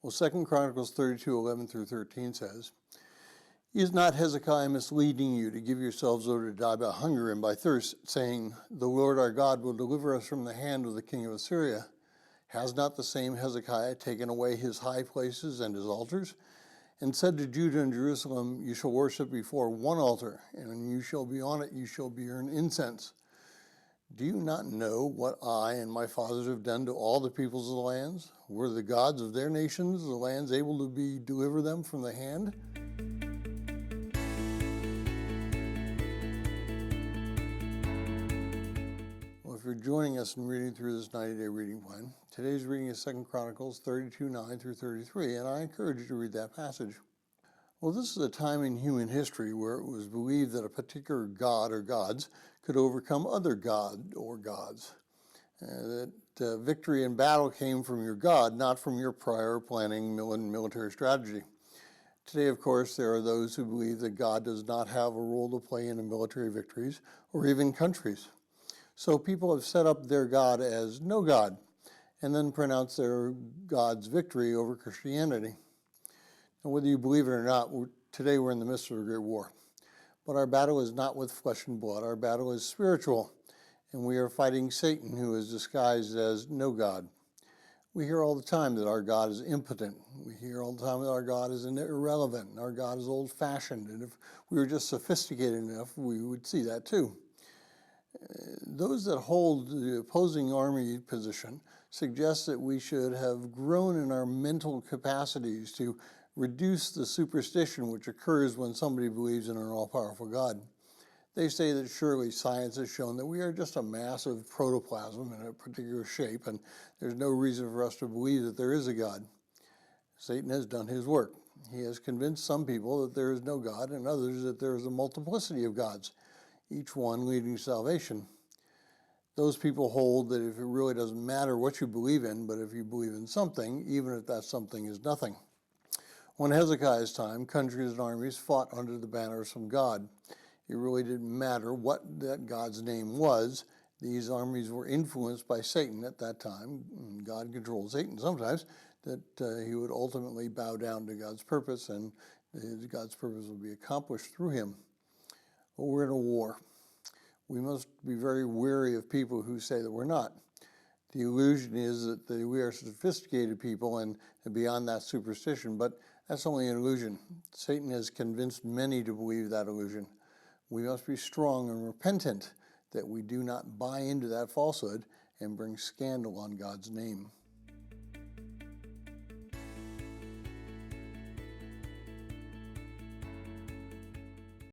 Well, 2 Chronicles 32:11 through 13 says, "Is not Hezekiah misleading you to give yourselves over to die by hunger and by thirst, saying, The Lord our God will deliver us from the hand of the king of Assyria? Has not the same Hezekiah taken away his high places and his altars, and said to Judah and Jerusalem, You shall worship before one altar, and when you shall be on it, you shall burn incense? Do you not know what I and my fathers have done to all the peoples of the lands? Were the gods of their nations, the lands, able to deliver them from the hand?" Well, if you're joining us in reading through this 90-day reading plan, today's reading is 2 Chronicles 32:9 through 33, and I encourage you to read that passage. Well, this is a time in human history where it was believed that a particular god or gods could overcome other god or gods. That victory in battle came from your God, not from your prior planning military strategy. Today, of course, there are those who believe that God does not have a role to play in military victories or even countries. So people have set up their God as no God and then pronounce their God's victory over Christianity. And whether you believe it or not, today we're in the midst of a great war. But our battle is not with flesh and blood. Our battle is spiritual, and we are fighting Satan, who is disguised as no God. We hear all the time that our God is impotent. We hear all the time that our God is irrelevant, and our God is old-fashioned. And if we were just sophisticated enough, we would see that too. Those that hold the opposing army position suggest that we should have grown in our mental capacities to reduce the superstition which occurs when somebody believes in an all-powerful God. They say that surely science has shown that we are just a mass of protoplasm in a particular shape, and there's no reason for us to believe that there is a God. Satan has done his work. He has convinced some people that there is no God and others that there is a multiplicity of gods, each one leading to salvation. Those people hold that if it really doesn't matter what you believe in, but if you believe in something, even if that something is nothing. When Hezekiah's time, countries and armies fought under the banners from God. It really didn't matter what that God's name was. These armies were influenced by Satan at that time. God controlled Satan sometimes, that he would ultimately bow down to God's purpose, and God's purpose would be accomplished through him. But we're in a war. We must be very wary of people who say that we're not. The illusion is that we are sophisticated people and beyond that superstition, but that's only an illusion. Satan has convinced many to believe that illusion. We must be strong and repentant that we do not buy into that falsehood and bring scandal on God's name.